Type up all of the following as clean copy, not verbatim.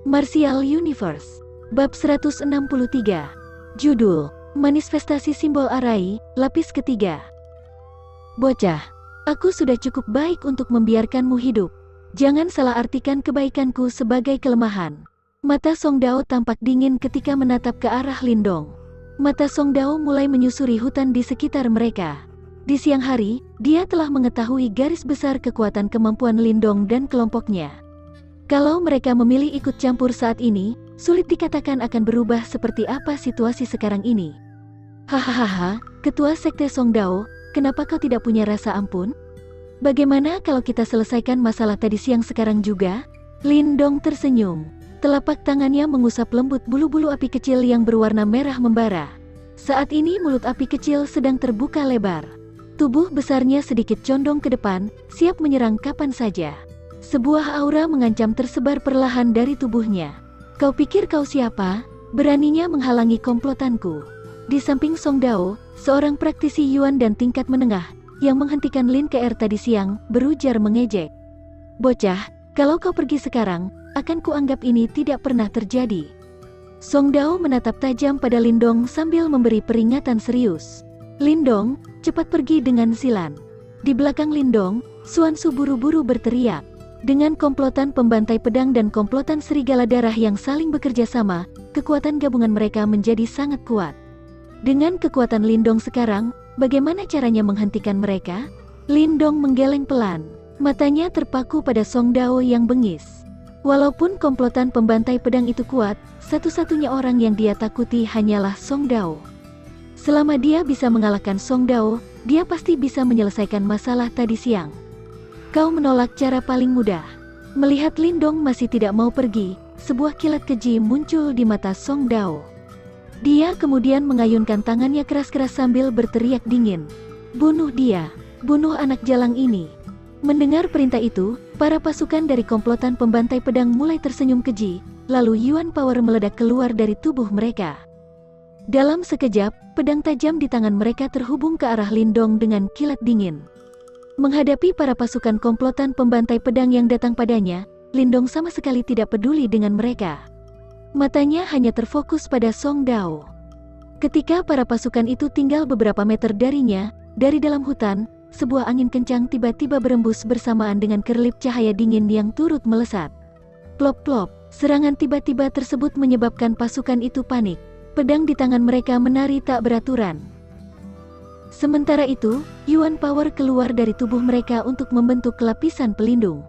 Martial Universe. Bab 163. Judul, Manifestasi Simbol Arai, Lapis Ketiga. Bocah, aku sudah cukup baik untuk membiarkanmu hidup. Jangan salah artikan kebaikanku sebagai kelemahan. Mata Song Dao tampak dingin ketika menatap ke arah Lindong. Mata Song Dao mulai menyusuri hutan di sekitar mereka. Di siang hari, dia telah mengetahui garis besar kekuatan kemampuan Lindong dan kelompoknya. Kalau mereka memilih ikut campur saat ini, sulit dikatakan akan berubah seperti apa situasi sekarang ini. Hahaha, Ketua Sekte Song Dao, kenapa kau tidak punya rasa ampun? Bagaimana kalau kita selesaikan masalah tadi siang sekarang juga? Lindong tersenyum. Telapak tangannya mengusap lembut bulu-bulu api kecil yang berwarna merah membara. Saat ini mulut api kecil sedang terbuka lebar. Tubuh besarnya sedikit condong ke depan, siap menyerang kapan saja. Sebuah aura mengancam tersebar perlahan dari tubuhnya. Kau pikir kau siapa? Beraninya menghalangi komplotanku. Di samping Song Dao, seorang praktisi Yuan dan tingkat menengah, yang menghentikan Lin KR tadi siang, berujar mengejek. Bocah, kalau kau pergi sekarang, akan kuanggap ini tidak pernah terjadi. Song Dao menatap tajam pada Lindong sambil memberi peringatan serius. Lindong, cepat pergi dengan Zilan. Di belakang Lindong, Xuan Su buru-buru berteriak. Dengan komplotan pembantai pedang dan komplotan serigala darah yang saling bekerja sama, kekuatan gabungan mereka menjadi sangat kuat. Dengan kekuatan Lindong sekarang, bagaimana caranya menghentikan mereka? Lindong menggeleng pelan. Matanya terpaku pada Song Dao yang bengis. Walaupun komplotan pembantai pedang itu kuat, satu-satunya orang yang dia takuti hanyalah Song Dao. Selama dia bisa mengalahkan Song Dao, dia pasti bisa menyelesaikan masalah tadi siang. Kau menolak cara paling mudah. Melihat Lindong masih tidak mau pergi, sebuah kilat keji muncul di mata Song Dao. Dia kemudian mengayunkan tangannya keras-keras sambil berteriak dingin. Bunuh dia, bunuh anak jalang ini. Mendengar perintah itu, para pasukan dari komplotan pembantai pedang mulai tersenyum keji, lalu Yuan Power meledak keluar dari tubuh mereka. Dalam sekejap, pedang tajam di tangan mereka terhubung ke arah Lindong dengan kilat dingin. Menghadapi para pasukan komplotan pembantai pedang yang datang padanya, Lindong sama sekali tidak peduli dengan mereka. Matanya hanya terfokus pada Song Dao. Ketika para pasukan itu tinggal beberapa meter darinya, dari dalam hutan, sebuah angin kencang tiba-tiba berembus bersamaan dengan kerlip cahaya dingin yang turut melesat. Plop-plop, serangan tiba-tiba tersebut menyebabkan pasukan itu panik. Pedang di tangan mereka menari tak beraturan. Sementara itu, Yuan Power keluar dari tubuh mereka untuk membentuk lapisan pelindung.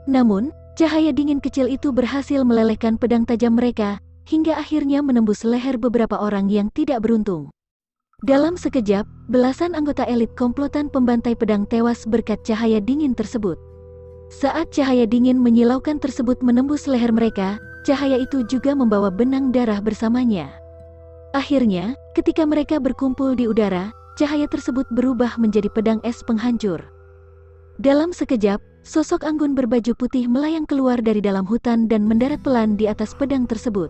Namun, cahaya dingin kecil itu berhasil melelehkan pedang tajam mereka, hingga akhirnya menembus leher beberapa orang yang tidak beruntung. Dalam sekejap, belasan anggota elit komplotan pembantai pedang tewas berkat cahaya dingin tersebut. Saat cahaya dingin menyilaukan tersebut menembus leher mereka, cahaya itu juga membawa benang darah bersamanya. Akhirnya, ketika mereka berkumpul di udara, cahaya tersebut berubah menjadi pedang es penghancur. Dalam sekejap, sosok anggun berbaju putih melayang keluar dari dalam hutan dan mendarat pelan di atas pedang tersebut.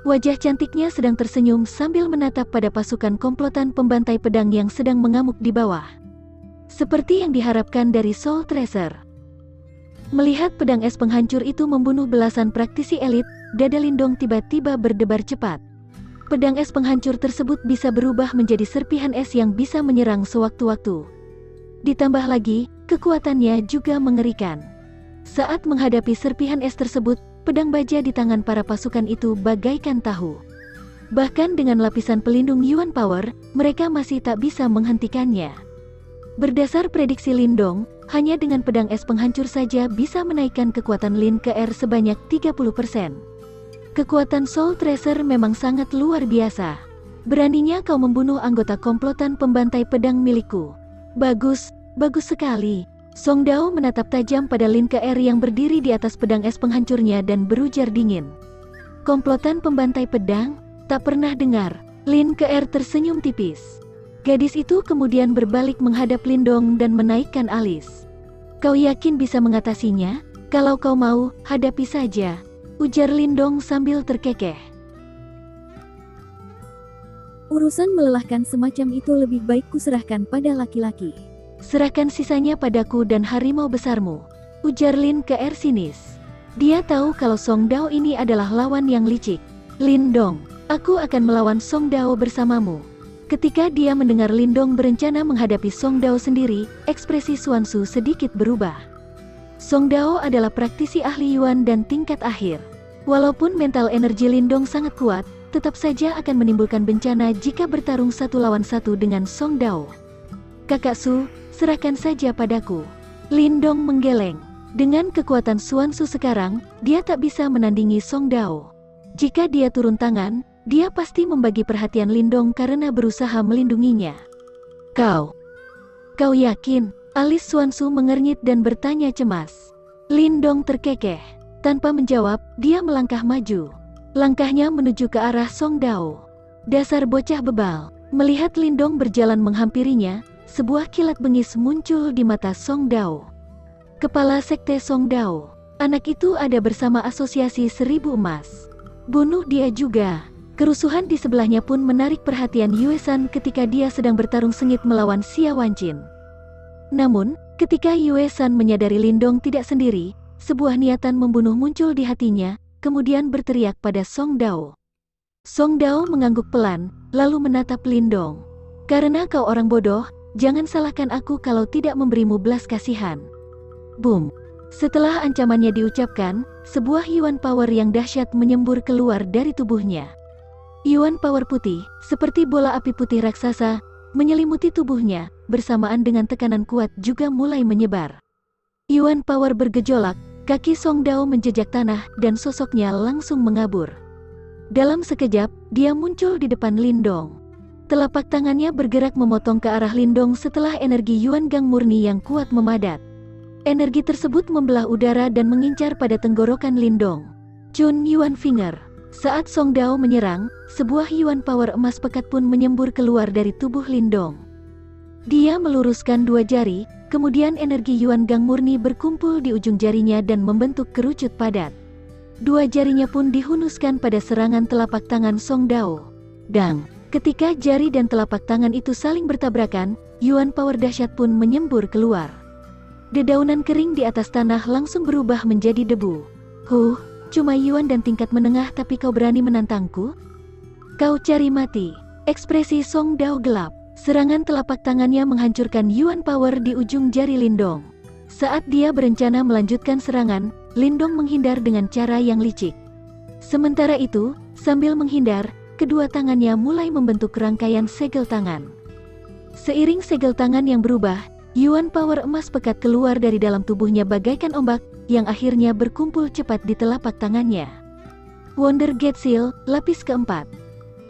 Wajah cantiknya sedang tersenyum sambil menatap pada pasukan komplotan pembantai pedang yang sedang mengamuk di bawah. Seperti yang diharapkan dari Soul Tracer. Melihat pedang es penghancur itu membunuh belasan praktisi elit, dada Lindong tiba-tiba berdebar cepat. Pedang es penghancur tersebut bisa berubah menjadi serpihan es yang bisa menyerang sewaktu-waktu. Ditambah lagi, kekuatannya juga mengerikan. Saat menghadapi serpihan es tersebut, pedang baja di tangan para pasukan itu bagaikan tahu. Bahkan dengan lapisan pelindung Yuan Power, mereka masih tak bisa menghentikannya. Berdasar prediksi Lindong, hanya dengan pedang es penghancur saja bisa menaikkan kekuatan Lin KR sebanyak 30%. Kekuatan Soul Tracer memang sangat luar biasa. Beraninya kau membunuh anggota komplotan pembantai pedang milikku. Bagus, bagus sekali. Song Dao menatap tajam pada Lin KR yang berdiri di atas pedang es penghancurnya dan berujar dingin. Komplotan pembantai pedang? Tak pernah dengar. Lin KR tersenyum tipis. Gadis itu kemudian berbalik menghadap Lindong dan menaikkan alis. Kau yakin bisa mengatasinya? Kalau kau mau, hadapi saja, ujar Lindong sambil terkekeh. Urusan melelahkan semacam itu lebih baik kuserahkan pada laki-laki. Serahkan sisanya padaku dan harimau besarmu, ujar Lin KR sinis. Dia tahu kalau Song Dao ini adalah lawan yang licik. Lindong, aku akan melawan Song Dao bersamamu. Ketika dia mendengar Lindong berencana menghadapi Song Dao sendiri, ekspresi Xuanzu sedikit berubah. Song Dao adalah praktisi ahli Yuan dan tingkat akhir. Walaupun mental energi Lindong sangat kuat, tetap saja akan menimbulkan bencana jika bertarung satu lawan satu dengan Song Dao. Kakak Su, serahkan saja padaku. Lindong menggeleng. Dengan kekuatan Xuanzu sekarang, dia tak bisa menandingi Song Dao. Jika dia turun tangan, dia pasti membagi perhatian Lindong karena berusaha melindunginya. Kau yakin? Alis Xuanzu mengernyit dan bertanya cemas. Lindong terkekeh. Tanpa menjawab, dia melangkah maju. Langkahnya menuju ke arah Song Dao. Dasar bocah bebal. Melihat Lindong berjalan menghampirinya, sebuah kilat bengis muncul di mata Song Dao. Kepala Sekte Song Dao. Anak itu ada bersama Asosiasi Seribu Emas. Bunuh dia juga. Kerusuhan di sebelahnya pun menarik perhatian Yue San ketika dia sedang bertarung sengit melawan Xia Wanjin. Namun, ketika Yue San menyadari Lindong tidak sendiri, sebuah niatan membunuh muncul di hatinya, kemudian berteriak pada Song Dao. Song Dao mengangguk pelan, lalu menatap Lindong. Karena kau orang bodoh, jangan salahkan aku kalau tidak memberimu belas kasihan. Boom! Setelah ancamannya diucapkan, sebuah Yuan Power yang dahsyat menyembur keluar dari tubuhnya. Yuan Power putih, seperti bola api putih raksasa, menyelimuti tubuhnya, bersamaan dengan tekanan kuat juga mulai menyebar. Yuan Power bergejolak, kaki Song Dao menjejak tanah dan sosoknya langsung mengabur. Dalam sekejap, dia muncul di depan Lindong. Telapak tangannya bergerak memotong ke arah Lindong setelah energi Yuan Gang murni yang kuat memadat. Energi tersebut membelah udara dan mengincar pada tenggorokan Lindong. Chun Yuan Finger. Saat Song Dao menyerang, sebuah Yuan Power emas pekat pun menyembur keluar dari tubuh Lindong. Dia meluruskan dua jari, kemudian energi Yuan Gang murni berkumpul di ujung jarinya dan membentuk kerucut padat. Dua jarinya pun dihunuskan pada serangan telapak tangan Song Dao. Dang! Ketika jari dan telapak tangan itu saling bertabrakan, Yuan Power dahsyat pun menyembur keluar. Dedaunan kering di atas tanah langsung berubah menjadi debu. Cuma Yuan dan tingkat menengah tapi kau berani menantangku? Kau cari mati. Ekspresi Song Dao gelap. Serangan telapak tangannya menghancurkan Yuan Power di ujung jari Lindong. Saat dia berencana melanjutkan serangan, Lindong menghindar dengan cara yang licik. Sementara itu, sambil menghindar, kedua tangannya mulai membentuk rangkaian segel tangan. Seiring segel tangan yang berubah, Yuan Power emas pekat keluar dari dalam tubuhnya bagaikan ombak, yang akhirnya berkumpul cepat di telapak tangannya. Wonder Gate Seal, lapis keempat.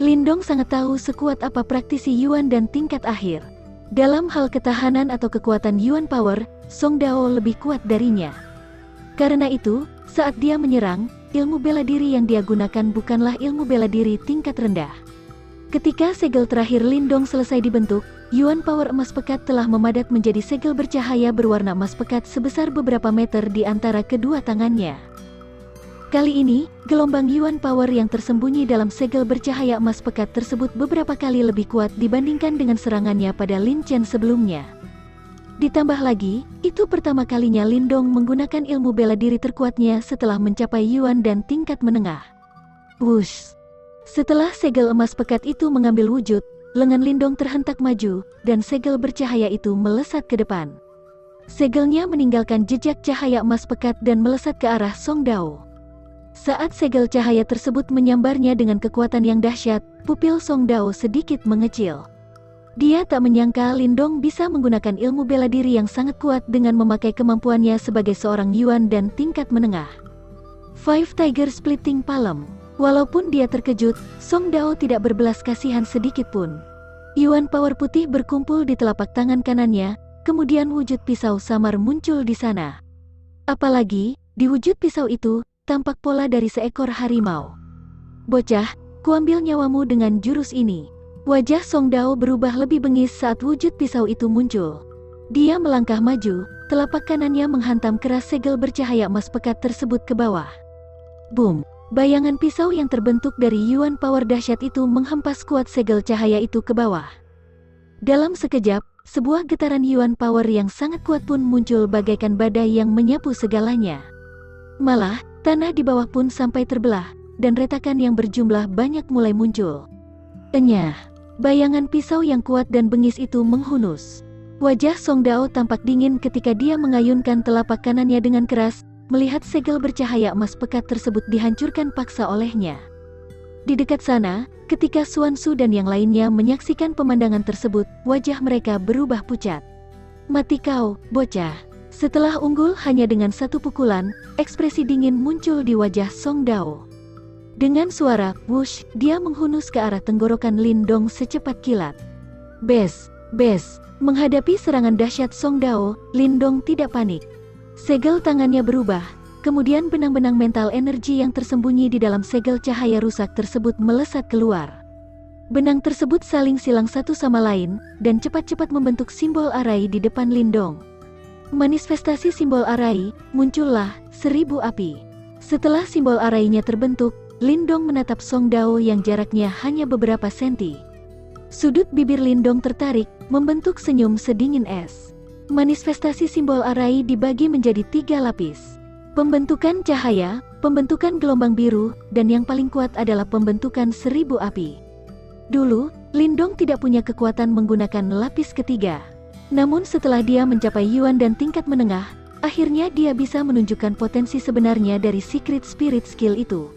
Lindong sangat tahu sekuat apa praktisi Yuan dan tingkat akhir. Dalam hal ketahanan atau kekuatan Yuan Power, Song Dao lebih kuat darinya. Karena itu, saat dia menyerang, ilmu bela diri yang dia gunakan bukanlah ilmu bela diri tingkat rendah. Ketika segel terakhir Lindong selesai dibentuk, Yuan Power emas pekat telah memadat menjadi segel bercahaya berwarna emas pekat sebesar beberapa meter di antara kedua tangannya. Kali ini, gelombang Yuan Power yang tersembunyi dalam segel bercahaya emas pekat tersebut beberapa kali lebih kuat dibandingkan dengan serangannya pada Lin Chen sebelumnya. Ditambah lagi, itu pertama kalinya Lindong menggunakan ilmu bela diri terkuatnya setelah mencapai Yuan dan tingkat menengah. Wush! Setelah segel emas pekat itu mengambil wujud, lengan Lindong terhentak maju, dan segel bercahaya itu melesat ke depan. Segelnya meninggalkan jejak cahaya emas pekat dan melesat ke arah Song Dao. Saat segel cahaya tersebut menyambarnya dengan kekuatan yang dahsyat, pupil Song Dao sedikit mengecil. Dia tak menyangka Lindong bisa menggunakan ilmu bela diri yang sangat kuat dengan memakai kemampuannya sebagai seorang Yuan dan tingkat menengah. Five Tiger Splitting Palm. Walaupun dia terkejut, Song Dao tidak berbelas kasihan sedikit pun. Yuan Power putih berkumpul di telapak tangan kanannya, kemudian wujud pisau samar muncul di sana. Apalagi, di wujud pisau itu, tampak pola dari seekor harimau. Bocah, kuambil nyawamu dengan jurus ini. Wajah Song Dao berubah lebih bengis saat wujud pisau itu muncul. Dia melangkah maju, telapak kanannya menghantam keras segel bercahaya emas pekat tersebut ke bawah. Boom! Bayangan pisau yang terbentuk dari Yuan Power dahsyat itu menghempas kuat segel cahaya itu ke bawah. Dalam sekejap, sebuah getaran Yuan Power yang sangat kuat pun muncul bagaikan badai yang menyapu segalanya. Malah, Tanah di bawah pun sampai terbelah, dan retakan yang berjumlah banyak mulai muncul. Enyah, bayangan pisau yang kuat dan bengis itu menghunus. Wajah Song Dao tampak dingin ketika dia mengayunkan telapak kanannya dengan keras, melihat segel bercahaya emas pekat tersebut dihancurkan paksa olehnya. Di dekat sana, ketika Xuan Su dan yang lainnya menyaksikan pemandangan tersebut, wajah mereka berubah pucat. Mati kau, bocah. Setelah unggul hanya dengan satu pukulan, ekspresi dingin muncul di wajah Song Dao. Dengan suara wush, dia menghunus ke arah tenggorokan Lin Dong secepat kilat. Bes. Menghadapi serangan dahsyat Song Dao, Lin Dong tidak panik. Segel tangannya berubah, kemudian benang-benang mental energi yang tersembunyi di dalam segel cahaya rusak tersebut melesat keluar. Benang tersebut saling silang satu sama lain, dan cepat-cepat membentuk simbol arai di depan Lin Dong. Manifestasi simbol arai, muncullah 1000 api. Setelah simbol arainya terbentuk, Lin Dong menatap Song Dao yang jaraknya hanya beberapa senti. Sudut bibir Lin Dong tertarik, membentuk senyum sedingin es. Manifestasi simbol arai dibagi menjadi 3 lapis. Pembentukan cahaya, pembentukan gelombang biru, dan yang paling kuat adalah pembentukan 1000 api. Dulu, Lin Dong tidak punya kekuatan menggunakan lapis ketiga. Namun setelah dia mencapai Yuan dan tingkat menengah, akhirnya dia bisa menunjukkan potensi sebenarnya dari Secret Spirit Skill itu.